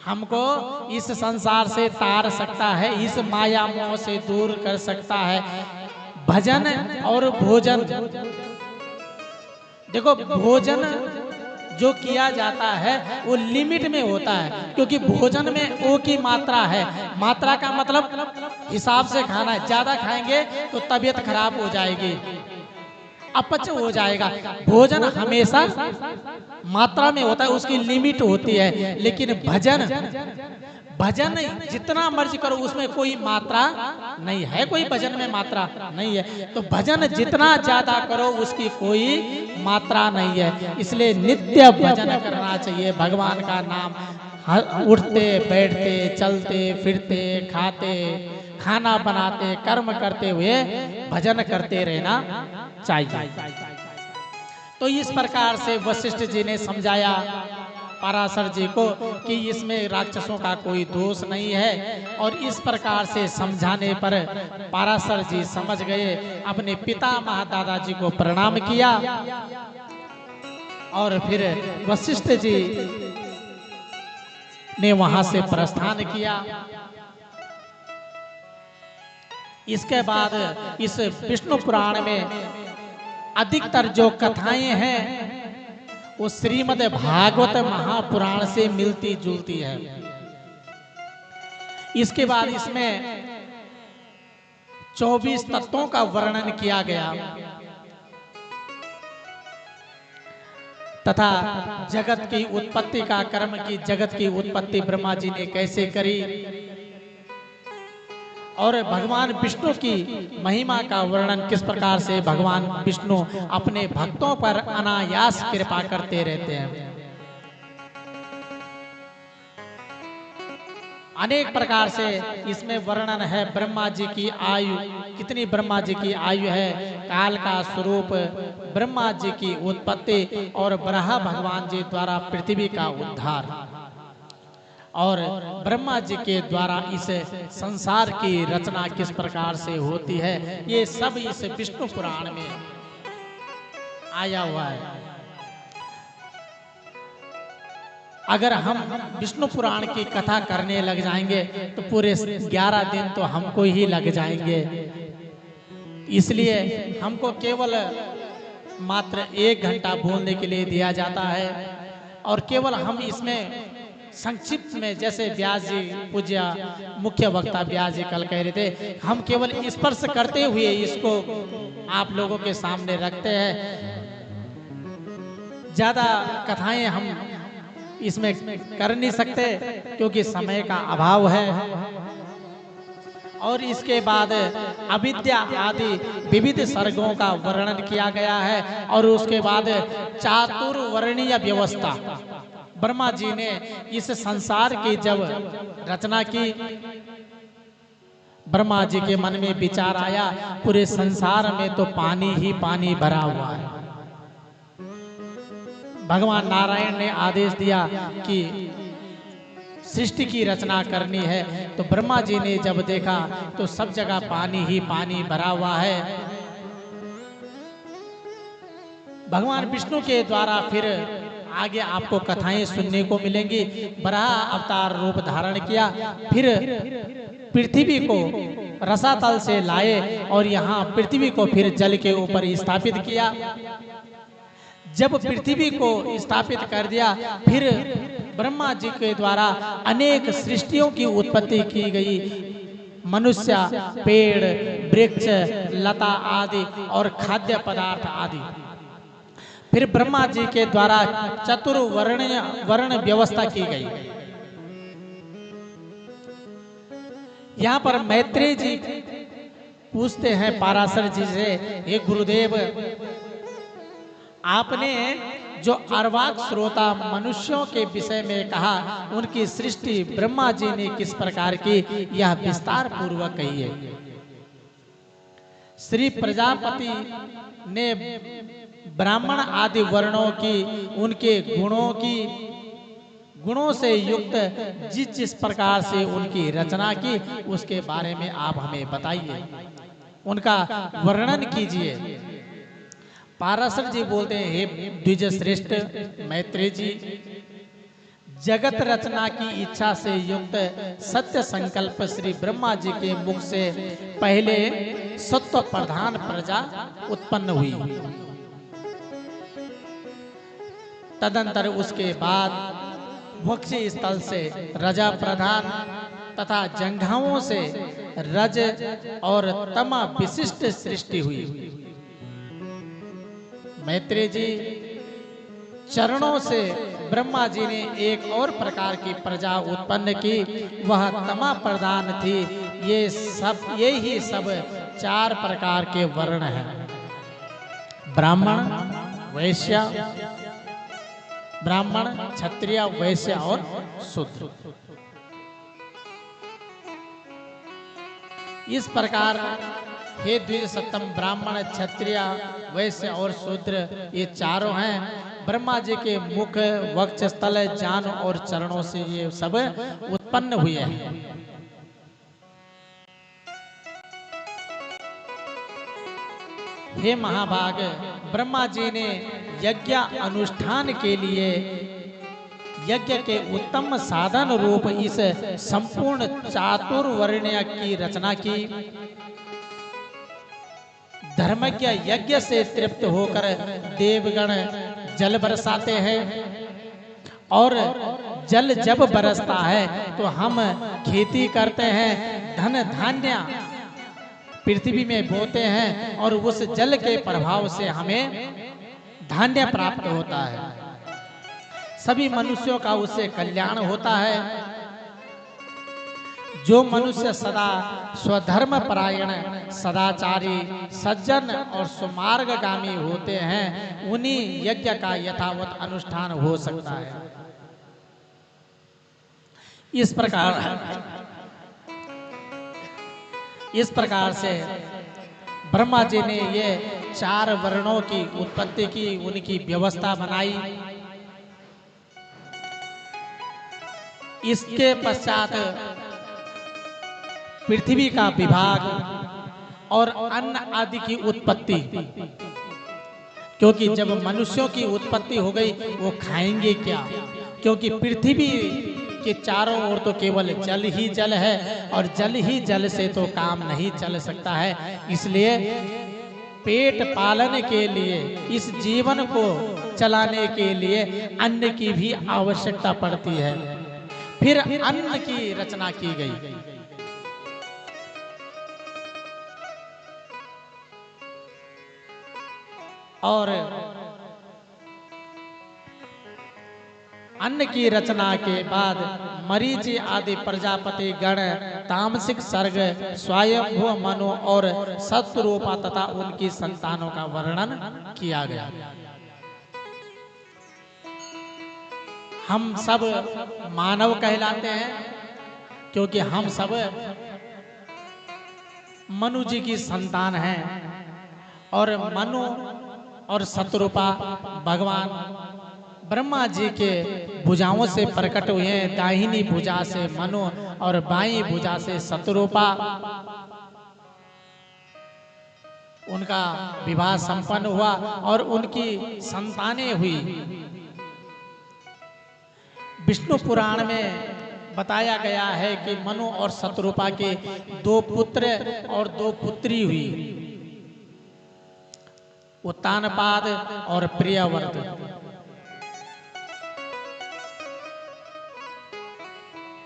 हमको इस संसार से तार सकता है, इस माया मोह से दूर कर सकता है। भजन और भोजन, देखो भोजन जो किया जाता है वो लिमिट में होता है, क्योंकि भोजन में ओ की मात्रा है। मात्रा का मतलब हिसाब से खाना है, ज्यादा खाएंगे तो तबीयत खराब हो जाएगी। अपच हो जाएगा। भोजन हमेशा मात्रा में होता है, उसकी लिमिट होती है, लेकिन भजन भजन जितना मर्जी करो उसमें कोई मात्रा नहीं है, कोई भजन में मात्रा नहीं है। तो भजन जितना ज्यादा करो उसकी कोई मात्रा नहीं है। इसलिए नित्य भजन करना चाहिए, भगवान का नाम उठते बैठते चलते फिरते खाते खाना बनाते कर्म करते हुए भजन करते रहना चाहिए। तो इस प्रकार से वशिष्ठ जी ने समझाया पराशर जी को कि इसमें राक्षसों का कोई दोष नहीं है। और इस प्रकार से समझाने पर पराशर जी समझ गए, अपने पितामह दादाजी को प्रणाम किया और फिर वशिष्ठ जी ने वहां से प्रस्थान किया। इसके बाद इस विष्णु पुराण में अधिकतर जो कथाएं हैं वो श्रीमद् भागवत महापुराण से मिलती जुलती है। इसके बाद इसमें 24 तत्वों का वर्णन किया गया तथा जगत की उत्पत्ति का कर्म की जगत की उत्पत्ति ब्रह्मा जी ने कैसे करी और भगवान विष्णु की महिमा का वर्णन किस प्रकार से भगवान विष्णु अपने भक्तों पर अनायास कृपा करते रहते हैं। अनेक प्रकार से इसमें वर्णन है। ब्रह्मा जी की आयु कितनी, ब्रह्मा जी की आयु है, काल का स्वरूप, ब्रह्मा जी की उत्पत्ति और ब्रह्मा भगवान जी द्वारा पृथ्वी का उद्धार और ब्रह्मा जी के द्वारा इस संसार की रचना किस प्रकार से होती है, ये सब इस विष्णु पुराण में आया हुआ है। अगर हम विष्णु पुराण की कथा करने लग जाएंगे तो पूरे 11 दिन तो हमको ही लग जाएंगे। इसलिए हमको केवल मात्र 1 घंटा बोलने के लिए दिया जाता है और केवल हम इसमें संक्षिप्त में, जैसे व्यास जी पूज्य मुख्य वक्ता व्यास जी कल कह रहे थे, हम केवल स्पर्श करते हुए इसको आप लोगों के सामने रखते हैं। ज्यादा कथाएं हम इसमें कर नहीं सकते क्योंकि समय का अभाव है। और इसके बाद अविद्या आदि विविध सर्गों का वर्णन किया गया है और उसके बाद चातुर्वर्णीय व्यवस्था, ब्रह्मा जी ने इस संसार की जब रचना की, ब्रह्मा जी के मन में विचार आया पूरे संसार में तो पानी ही पानी भरा हुआ है। भगवान नारायण ने आदेश दिया कि सृष्टि की रचना करनी है, तो ब्रह्मा जी ने जब देखा तो सब जगह पानी ही पानी भरा हुआ है। भगवान विष्णु के द्वारा फिर आगे आपको कथाएं सुनने को मिलेंगी। वराह अवतार रूप धारण किया, फिर पृथ्वी को रसातल से लाए और यहाँ पृथ्वी को फिर जल के ऊपर स्थापित किया। जब पृथ्वी को स्थापित कर दिया फिर ब्रह्मा जी के द्वारा अनेक सृष्टियों की उत्पत्ति की गई, मनुष्य, पेड़, वृक्ष, लता आदि और खाद्य पदार्थ आदि। फिर ब्रह्मा जी के द्वारा वर्ण व्यवस्था की गई। यहाँ पर मैत्रेय जी पूछते हैं पराशर जी से, हे गुरुदेव, आपने जो अर्वाक श्रोता मनुष्यों के विषय में कहा, उनकी सृष्टि ब्रह्मा जी ने किस प्रकार की, यह विस्तार पूर्वक कही है। श्री प्रजापति ने ब्राह्मण आदि वर्णों की, उनके गुणों से युक्त जिस जिस प्रकार से उनकी रचना की, उसके बारे में आप हमें बताइए, उनका वर्णन कीजिए। पराशर जी बोलते हैं, हे द्विज श्रेष्ठ मैत्रेय जी, जगत रचना की इच्छा से युक्त सत्य संकल्प श्री ब्रह्मा जी के मुख से पहले सत्व प्रधान प्रजा उत्पन्न हुई। तदंतर उसके बाद वक्ष स्थल से रजा प्रधान तथा जंघाओं से रज और तमा विशिष्ट सृष्टि हुई। मैत्रेय जी चरणों से ब्रह्मा जी ने एक और प्रकार की प्रजा उत्पन्न की, वह तमा प्रधान थी। ये ही सब 4 प्रकार के वर्ण हैं, ब्राह्मण, वैश्य, ब्राह्मण, क्षत्रिय, वैश्य और शूद्र। इस प्रकार हे द्विज सत्तम, ब्राह्मण, क्षत्रिय, वैश्य और शूद्र ये चारों हैं। ब्रह्मा जी के मुख, वक्षस्थल, जान और चरणों से ये सब उत्पन्न हुए हैं। हे महाभाग, ब्रह्मा जी ने यज्ञ अनुष्ठान के लिए यज्ञ के उत्तम साधन रूप इस संपूर्ण चातुर्वर्ण्य की रचना की। धर्मज्ञ यज्ञ से तृप्त होकर देवगण जल बरसाते हैं, और जल जब बरसता है तो हम खेती करते हैं, धन धान्य पृथ्वी में बोते हैं, और उस जल के प्रभाव से हमें धान्य प्राप्त होता है। सभी मनुष्यों का उससे कल्याण होता है। जो मनुष्य सदा स्वधर्म परायण, सदाचारी, सज्जन और सुमार्गगामी होते हैं, उन्हीं यज्ञ का यथावत अनुष्ठान हो सकता है। इस प्रकार से ब्रह्मा जी ने ये 4 वर्णों की उत्पत्ति की, उनकी व्यवस्था बनाई। इसके पश्चात पृथ्वी का विभाग और अन्न आदि की उत्पत्ति, क्योंकि जब मनुष्यों की उत्पत्ति हो गई वो खाएंगे क्या, क्योंकि पृथ्वी के चारों ओर तो केवल जल ही जल है, और जल ही जल से तो काम नहीं चल सकता है। इसलिए पेट पालन के लिए, इस जीवन को चलाने के लिए अन्न की भी आवश्यकता पड़ती है। फिर अन्न की रचना की गई। और अन्न की रचना के बाद मरीचि आदि प्रजापति गण, तामसिक सर्ग, स्वयंभू मनु और सत्वरूपा तथा उनकी संतानों का वर्णन किया गया। हम सब मानव कहलाते हैं, क्योंकि हम सब मनु जी की संतान हैं, और मनु और सतरूपा भगवान ब्रह्मा जी के भुजाओं से प्रकट हुए हैं। दाहिनी भुजा से मनु और बाईं भुजा से सतरूपा। उनका विवाह संपन्न हुआ और उनकी संतानें हुई। विष्णु पुराण में बताया गया है कि मनु और सतरूपा के 2 पुत्र और 2 पुत्री हुई, उत्तानपाद और प्रियव्रत।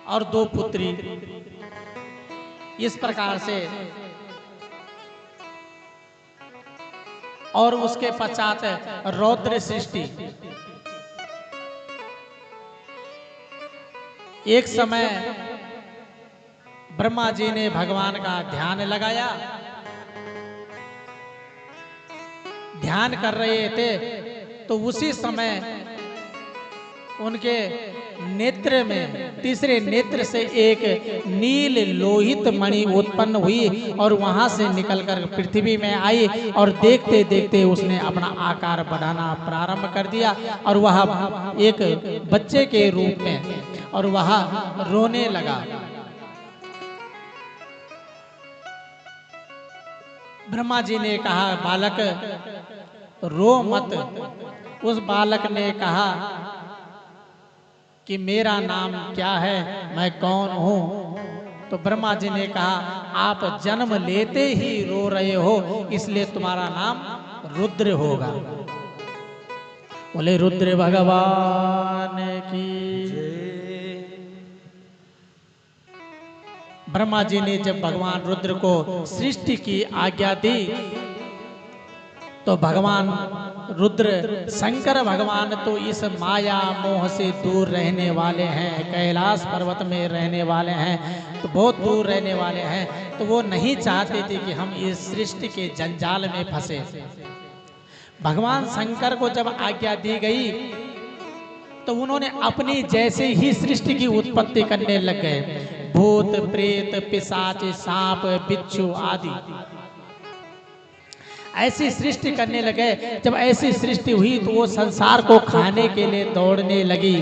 और 2 पुत्री। इस प्रकार से और उसके पश्चात रौद्र सृष्टि। एक समय ब्रह्मा जी ने भगवान का ध्यान लगाया, ध्यान कर रहे थे, तो उसी समय उनके नेत्र में, तीसरे नेत्र से एक नील लोहित मणि उत्पन्न हुई और वहां से निकलकर पृथ्वी में आई, और देखते देखते उसने अपना आकार बढ़ाना प्रारंभ कर दिया, और वह एक बच्चे के रूप में, और वह रोने लगा। ब्रह्मा जी ने कहा, बालक रो मत। उस बालक ने कहा कि मेरा नाम क्या है, मैं कौन हूं? तो ब्रह्मा जी ने कहा, आप जन्म लेते ही रो रहे हो, इसलिए तुम्हारा नाम रुद्र होगा। बोले रुद्र भगवान की। ब्रह्मा जी ने जब भगवान रुद्र को सृष्टि की आज्ञा दी, तो भगवान रुद्र शंकर भगवान तो इस माया मोह से दूर रहने वाले हैं, कैलाश पर्वत में रहने वाले हैं, तो बहुत दूर रहने वाले हैं। तो वो नहीं चाहते थे कि हम इस सृष्टि के जंजाल में फंसे। भगवान शंकर को जब आज्ञा दी गई तो उन्होंने अपनी जैसे ही सृष्टि की उत्पत्ति करने लग गए। भूत प्रेत पिशाच सांप बिच्छू आदि ऐसी सृष्टि करने लगे। जब ऐसी सृष्टि हुई तो वो संसार को खाने के लिए दौड़ने लगी।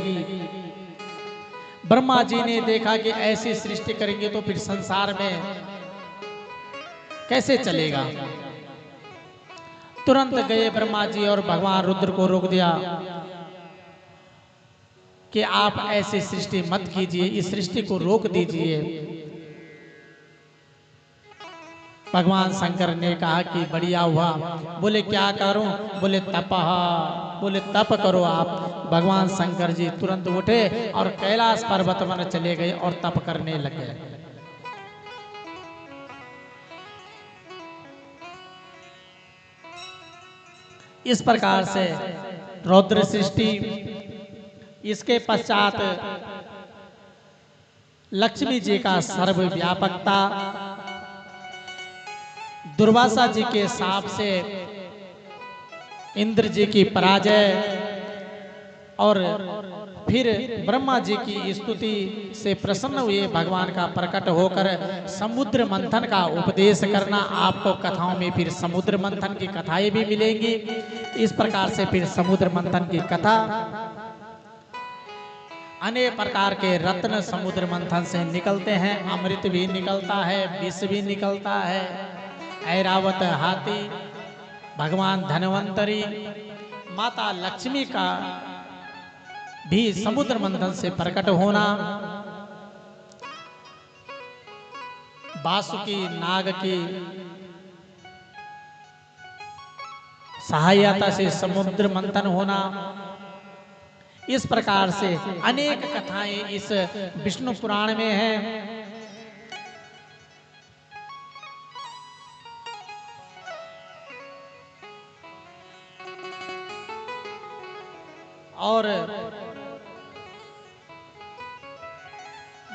ब्रह्मा जी ने देखा कि ऐसी सृष्टि करेंगे तो फिर संसार में कैसे चलेगा। तुरंत गए ब्रह्मा जी और भगवान रुद्र को रोक दिया कि आप ऐसी सृष्टि मत कीजिए, इस सृष्टि को रोक दीजिए। भगवान शंकर ने कहा कि बढ़िया हुआ। बोले क्या करूं? बोले तपः, बोले तप करो आप। भगवान शंकर जी तुरंत उठे और कैलाश पर्वत वन चले गए और तप करने लगे। इस प्रकार से रौद्र सृष्टि, इसके पश्चात लक्ष्मी जी का सर्वव्यापकता, दुर्वासा जी के शाप से इंद्र जी की पराजय और फिर ब्रह्मा जी की स्तुति से प्रसन्न हुए भगवान का प्रकट होकर समुद्र मंथन का उपदेश करना। आपको कथाओं में फिर समुद्र मंथन की कथाएं भी मिलेंगी। इस प्रकार से फिर समुद्र मंथन की कथा, अनेक प्रकार के रत्न समुद्र मंथन से निकलते हैं। अमृत भी निकलता है, विष भी निकलता है। ऐरावत हाथी, भगवान धन्वंतरी, माता लक्ष्मी का भी समुद्र मंथन से प्रकट होना, बासुकी नाग की सहायता से समुद्र मंथन होना। इस प्रकार से अनेक कथाएं इस विष्णु पुराण में हैं। और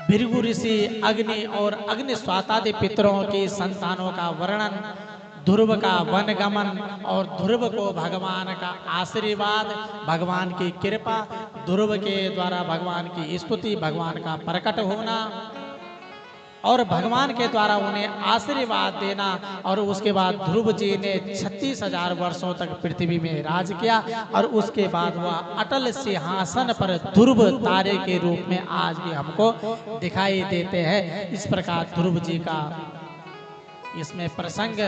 भृगु ऋषि अग्नि और अग्नि स्वातादि पितरों की संतानों का वर्णन, ध्रुव का वनगमन और ध्रुव को भगवान का आशीर्वाद, भगवान की कृपा, ध्रुव के द्वारा भगवान की स्तुति, भगवान का प्रकट होना और भगवान के द्वारा उन्हें आशीर्वाद देना। और उसके बाद ध्रुव जी ने 36,000 वर्षों तक पृथ्वी में राज किया और उसके बाद वह अटल सिंहासन पर ध्रुव तारे के रूप में आज भी हमको दिखाई देते हैं। इस प्रकार ध्रुव जी का इसमें प्रसंग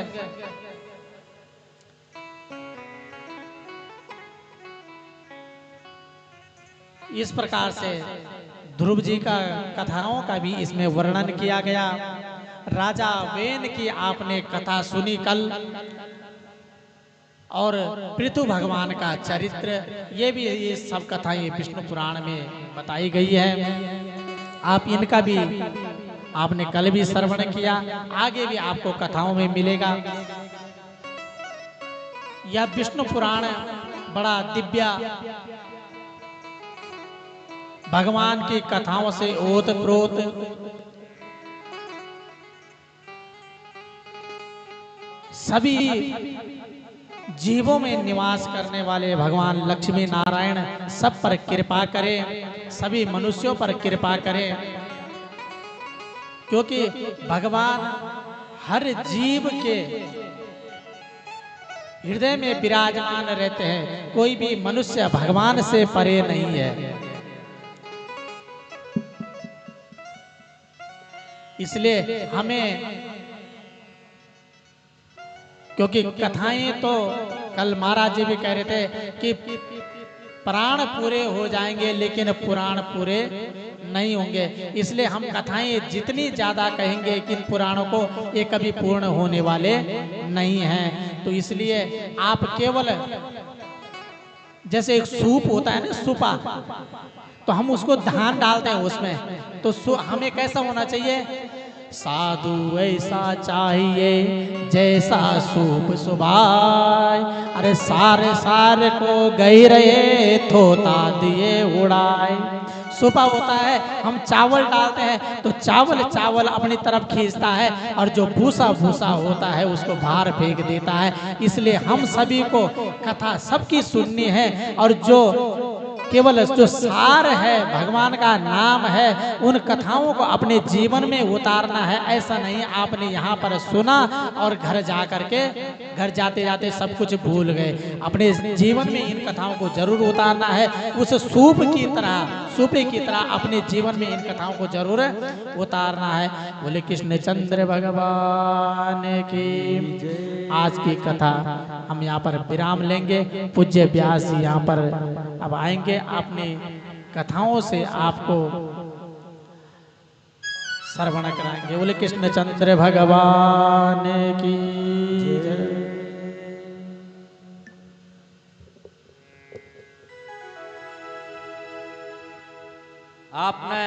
इस प्रकार से ध्रुव जी का कथाओं का भी इसमें वर्णन किया गया। राजा वेन की आपने कथा सुनी कल, और पृथु भगवान का चरित्र, ये सब कथाएं विष्णु पुराण में बताई गई है। आप इनका भी आपने कल भी श्रवण किया, आगे भी आपको कथाओं में मिलेगा। यह विष्णु पुराण बड़ा दिव्य, भगवान की कथाओं से ओतप्रोत, सभी जीवों में निवास करने वाले भगवान लक्ष्मी नारायण सब पर कृपा करें, सभी मनुष्यों पर कृपा करें। क्योंकि भगवान हर जीव के हृदय में विराजमान रहते हैं। कोई भी मनुष्य भगवान से परे नहीं है। इसलिए हमें, क्योंकि कथाएं तो कल महाराज जी भी कह रहे थे कि प्राण पूरे हो जाएंगे लेकिन पुराण पूरे नहीं होंगे। इसलिए हम कथाएं जितनी ज्यादा कहेंगे कि पुराणों को ये कभी पूर्ण होने वाले नहीं हैं। तो इसलिए आप केवल, जैसे एक सूप होता है ना, सूपा, तो हम उसको धान डालते हैं उसमें, तो हमें कैसा होना चाहिए? साधु ऐसा चाहिए जैसा सूप सुभाए। अरे सारे सारे को गई रहे थोता दिए उड़ाए। सूपा होता है, हम चावल डालते हैं तो चावल चावल अपनी तरफ खींचता है, और जो भूसा भूसा होता है उसको बाहर फेंक देता है। इसलिए हम सभी को कथा सबकी सुननी है, और जो केवल जो सार है, भगवान का नाम है, उन कथाओं को अपने जीवन में उतारना है। ऐसा नहीं आपने यहाँ पर सुना और घर जा करके घर जाते जाते सब कुछ भूल गए। अपने जीवन में इन कथाओं को जरूर उतारना है। उस सूप की तरह, सूपे की तरह अपने जीवन में इन कथाओं को जरूर उतारना है। बोले कृष्ण चंद्र भगवान की। आज की कथा हम यहाँ पर विराम लेंगे। पूज्य व्यास जी यहाँ पर अब आएंगे, अपने कथाओं से आपको श्रवण कराएंगे। बोले कृष्ण चंद्र भगवान की जय। आपने